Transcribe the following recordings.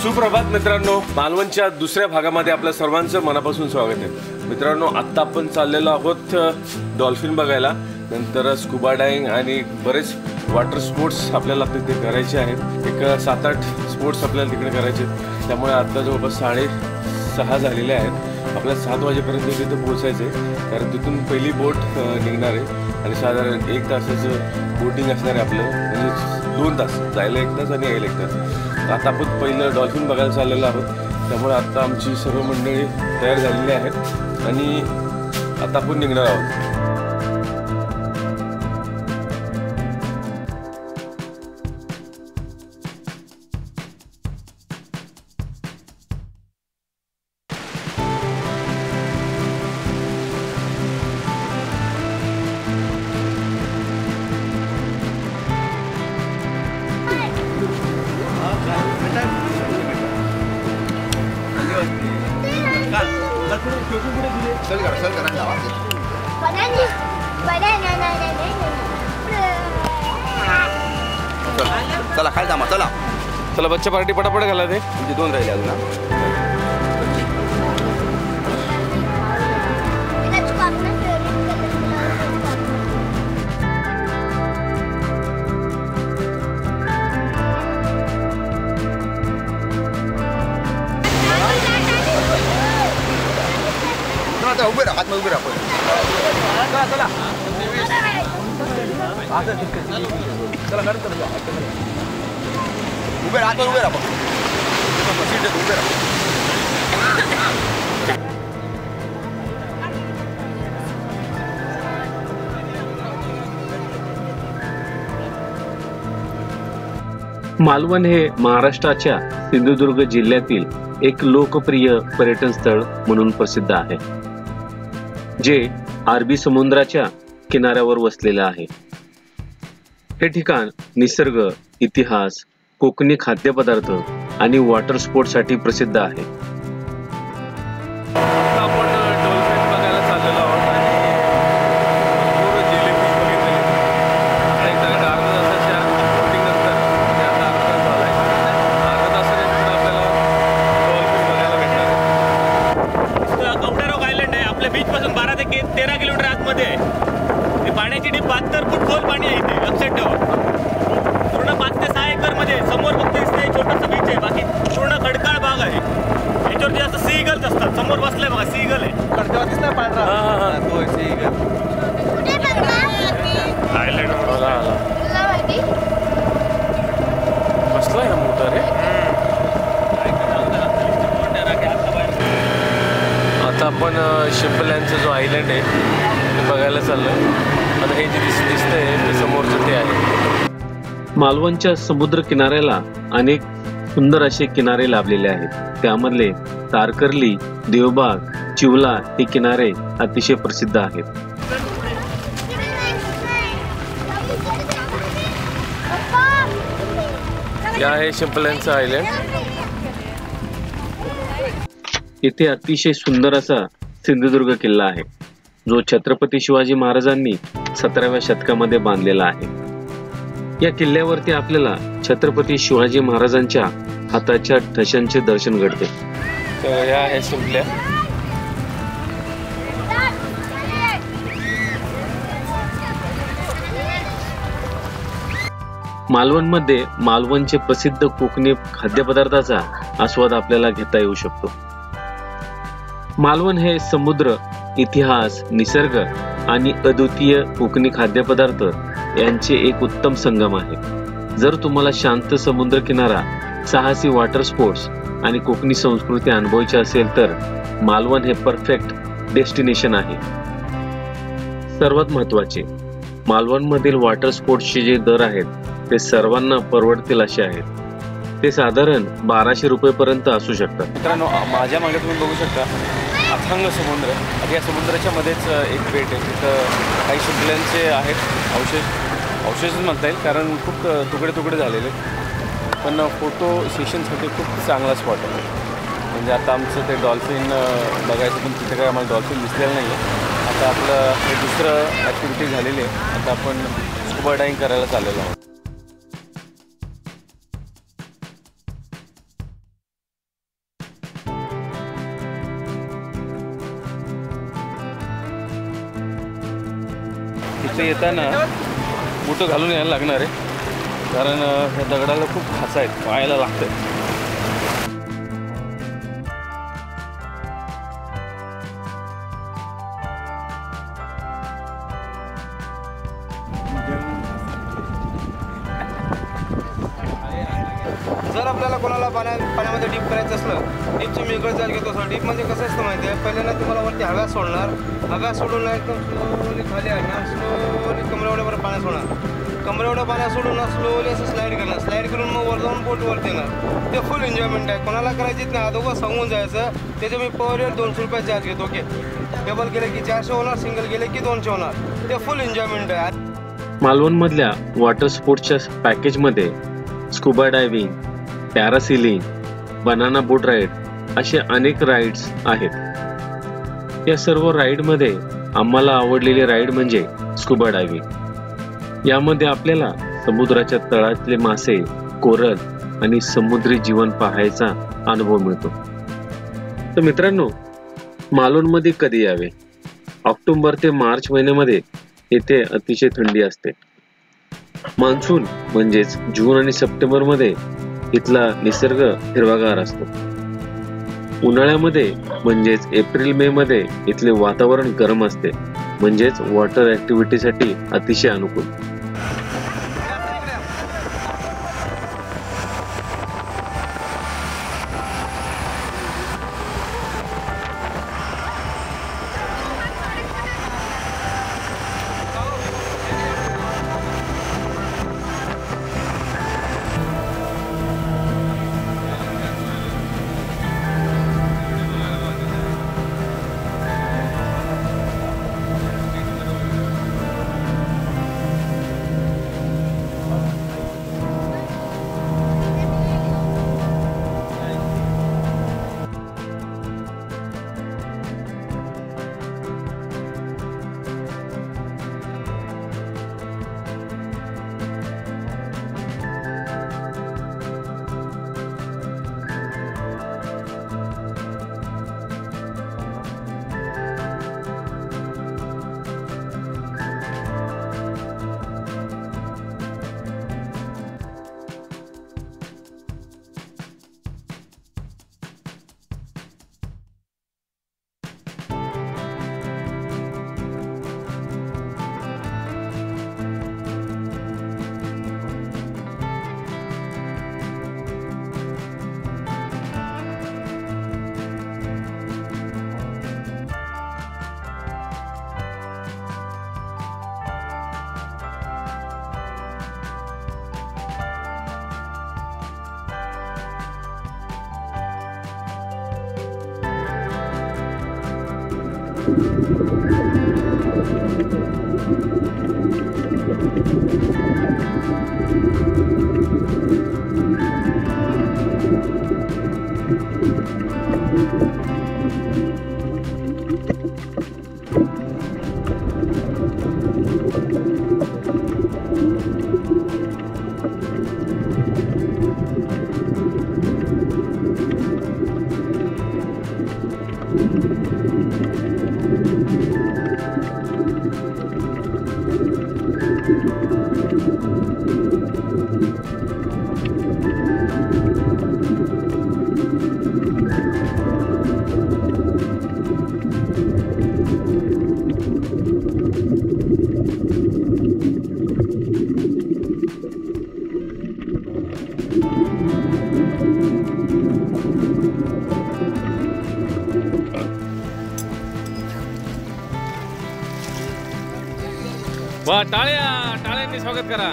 सुप्रभात मित्रांनो, मालवणच्या दुसऱ्या भागामध्ये आपल्या सर्वांचं मनापासून स्वागत आहे। मित्रांनो, आता आपण चाललेलो आहोत डॉल्फिन बघायला, नंतर स्कुबा डायविंग आणि बरेच वॉटर स्पोर्ट्स आपल्याला तिथे करायचे आहेत। एक 7-8 स्पोर्ट्स आपल्याला तिकडे करायचे, त्यामुळे आता जवळपास 6:30 झालेले आहेत। आपल्याला 7 वाजेपर्यंत तिथे पोहोचायचे, कारण तिथून पहिली बोट निघणार आहे आणि साधारण 1 तासाचं बोटिंग असणार आहे आपलं, म्हणजे 2 तास, जायला 1 तास आणि यायला 1 तास। आता आपण पहिलं डॉल्फिन बघायला चाललेलो आहोत, त्यामुळे आता आमची सर्व मंडळी तयार झालेली आहेत आणि आता आपण निघणार आहोत। चला खाली थांबा, चला चला बच्चा पार्टी पटापट घाला ते, म्हणजे 2 राहिले अजून। उभे राहा, हात उभे राहा, चला चला चला गाडी चला, उभे राहा, उभे राहा, उभे राहा। मालवण हे महाराष्ट्राच्या सिंधुदुर्ग जिल्ह्यातील एक लोकप्रिय पर्यटन स्थळ म्हणून प्रसिद्ध आहे, जे अरबी समुद्राच्या किनाऱ्यावर वसलेले आहे। हे ठिकाण निसर्ग, इतिहास, कोकणी खाद्यपदार्थ आणि वॉटर स्पोर्ट्स साठी प्रसिद्ध आहे। आपण डॉल्फिन बघायला चाललेलो आहोत आणि पूर्ण जेलीफिश बघितलेली आणि अर्ध्या तासाच्या बोटिंग नंतर आता अर्धा तास झाला आहे। अर्ध्या तासानंतर आपल्याला डॉल्फिन बघायला भेटणार आहे। कवडेरॉक आयलंड आहे, आपल्या बीच पासून 12 ते 13 किलोमीटर आतमध्ये आहे। पाण्याची डीप 72 फूट खोल पाणी आहे इथे, लक्षात ठेवा। पूर्ण 5 ते 6 एकर मध्ये समोर फक्त दिसते छोटंसं बीच आहे, बाकी पूर्ण खडकाळ भाग आहे। याच्यावर जास्त सी ईगल्स असतात, समोर बसले बघा, सी ईगल आहे, खडकावर दिसतंय पांढरा, तो सी ईगल आयलंड बसला आहे मोठा रे। आता आपण शिंपल्यांचा जो आयलंड आहे ते बघायला चाललोय। आता हे जे दिसतंय ते समोरचं ते आहे। मालवणच्या समुद्र किनाऱ्याला अनेक सुंदर असे किनारे लाभलेले आहेत, त्यामधले तारकर्ली, देवबाग, चिवला हे किनारे अतिशय प्रसिद्ध आहेत। हे आहे शिंपल्यांचं आयलंड। इथे अतिशय सुंदर असा सिंधुदुर्ग किल्ला आहे, जो छत्रपती शिवाजी महाराजांनी 17व्या शतकामध्ये बांधलेला आहे। या किल्ल्यावरती आपल्याला छत्रपती शिवाजी महाराजांच्या हाताच्या ठशांचे दर्शन घडते। तर या आहे शिंपल्या। मालवणमध्ये मालवणचे प्रसिद्ध कोकणी खाद्यपदार्थाचा आस्वाद आपल्याला घेता येऊ शकतो। मालवण हे समुद्र, इतिहास, निसर्ग आणि अद्वितीय कोकणी खाद्यपदार्थ यांचे एक उत्तम संगम आहे। जर तुम्हाला शांत समुद्र किनारा, साहसी वॉटर स्पोर्ट्स आणि कोकणी संस्कृती अनुभवायची असेल तर मालवण हे परफेक्ट डेस्टिनेशन आहे। सर्वात महत्त्वाचे, मालवणमधील वॉटर स्पोर्ट्सचे जे दर आहेत ते सर्वांना परवडतील असे आहेत। ते साधारण 1200 रुपये पर्यंत असू शकतात। मित्रांनो, माझ्या मागे तुम्ही बघू शकता अथांग समुद्र। आता या समुद्राच्या मध्येच एक बेट आहे, तिथं काही शिंपल्यांचे आहेत अवशेषच म्हणता येईल, कारण खूप तुकडे झालेले, पण फोटो सेशनसाठी खूप चांगला स्पॉट आहे। म्हणजे आता आमचं ते डॉल्फिन बघायचं, पण तिथे काय आम्हाला डॉल्फिन दिसलेलं नाही आहे। आता आपलं हे दुसरं ॲक्टिव्हिटी झालेली आहे। आता आपण स्कुबा डायविंग करायला चाललेलो आहोत। इथे येताना बुटं घालून यायला लागणार आहे, कारण ह्या दगडाला खूप खाचा आहेत, पायाला लागतंय. जर आपल्याला कोणाला पाण्यामध्ये डीप करायचं असलं, डीपची मी इकडे जायला घेतो असं. डीप म्हणजे कसं असतं माहिती आहे, पहिल्यांदा तुम्हाला वरती हव्या सोडणार, हव्या सोडून एकदम स्लोली खाली आणणार, स्लोली कमरेवड्यावर पाण्यात सोडणार, कमरेवड्या पाण्यात सोडून स्लोली असं स्लाईड करणार, स्लाईड करून मग वर जाऊन बोट वरती येणार. ते फुल एन्जॉयमेंट आहे. कोणाला करायचीच नाही, अगोदर सांगून जायचं. त्याचे मी पर हेड 200 रुपये चार्ज घेतो. ओके, डबल गेले की 400 होणार, सिंगल गेले की 200 होणार. ते फुल एन्जॉयमेंट आहे. मालवणमधल्या वॉटर स्पोर्ट्सच्या पॅकेजमध्ये scuba diving, parasailing, banana boat ride असे अनेक राईड्स आहेत. या सर्व राईडमध्ये आम्हाला आवडलेली राईड म्हणजे स्कुबा डायव्हिंग. यामध्ये आपल्याला समुद्राच्या तळातले मासे, कोरल आणि समुद्री जीवन पाहायचा अनुभव मिळतो. तर मित्रांनो, मालवणमध्ये कधी यावे? ऑक्टोबर ते मार्च महिन्यामध्ये येथे अतिशय थंडी असते. मान्सून म्हणजेच जून आणि सप्टेंबर मध्ये इथला निसर्ग हिरवागार असतो. उन्हाळ्यामध्ये म्हणजेच एप्रिल मे मध्ये इथले वातावरण गरम असते, म्हणजेच वॉटर ऍक्टिव्हिटीसाठी अतिशय अनुकूल. वा, टाळ्यांनी स्वागत करा.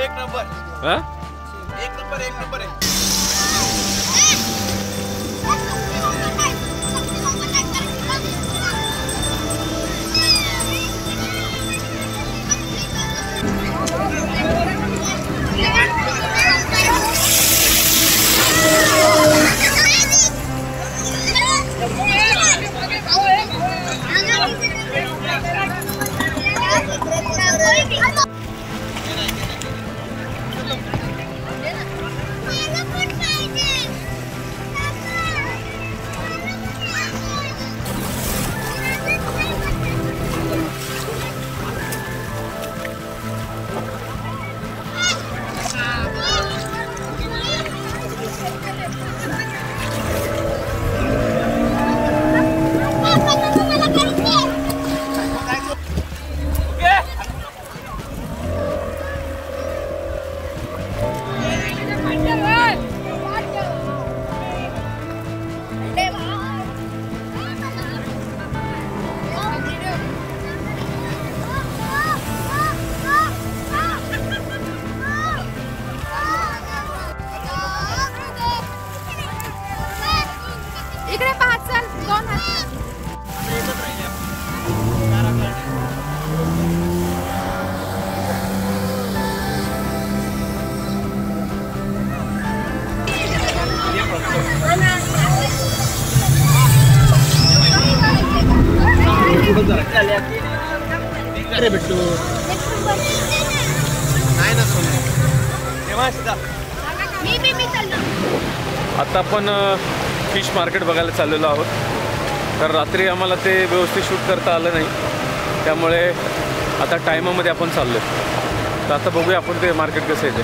एक नंबर हा? एक नंबर आहे. आता आपण फिश मार्केट बघायला चाललेलो आहोत. तर रात्री आम्हाला ते व्यवस्थित शूट करता आलं नाही, त्यामुळे आता टायमामध्ये आपण चाललो. तर आता बघूया आपण ते मार्केट कसं आहे ते.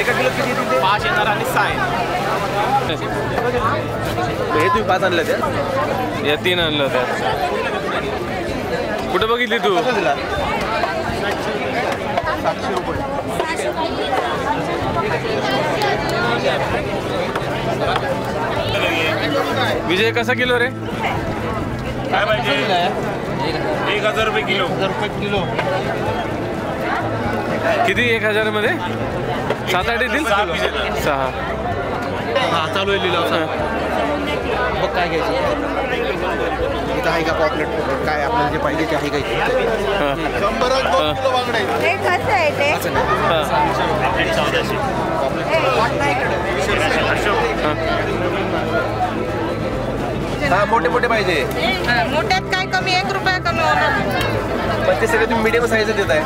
एका किलो किती तिथे 5 येणार आणि 6 हे तुम्ही 5 आणलं त्या या 3 आणलं होतं. कुठं बघितली तू? 700 रुपये. विजय कसा किलो रे? काय पाहिजे? 1000 रुपये किलो. 1000 रुपये किलो. किती 1000 मध्ये 7-8 येतील? 6. हा चालू आहे लिलाव. बघ काय घ्यायचं इथं आहे का पॉपलेट काय आपल्याला जे पाहिजे ते आहे का इथे? 100 किलो बांगडे. हे कसं आहे ते? हा मोठे मोठे पाहिजे. मोठ्यात काय कमी 1 रुपया कमी होणार. पण ते सगळे तुम्ही मीडियम साईज देत आहे.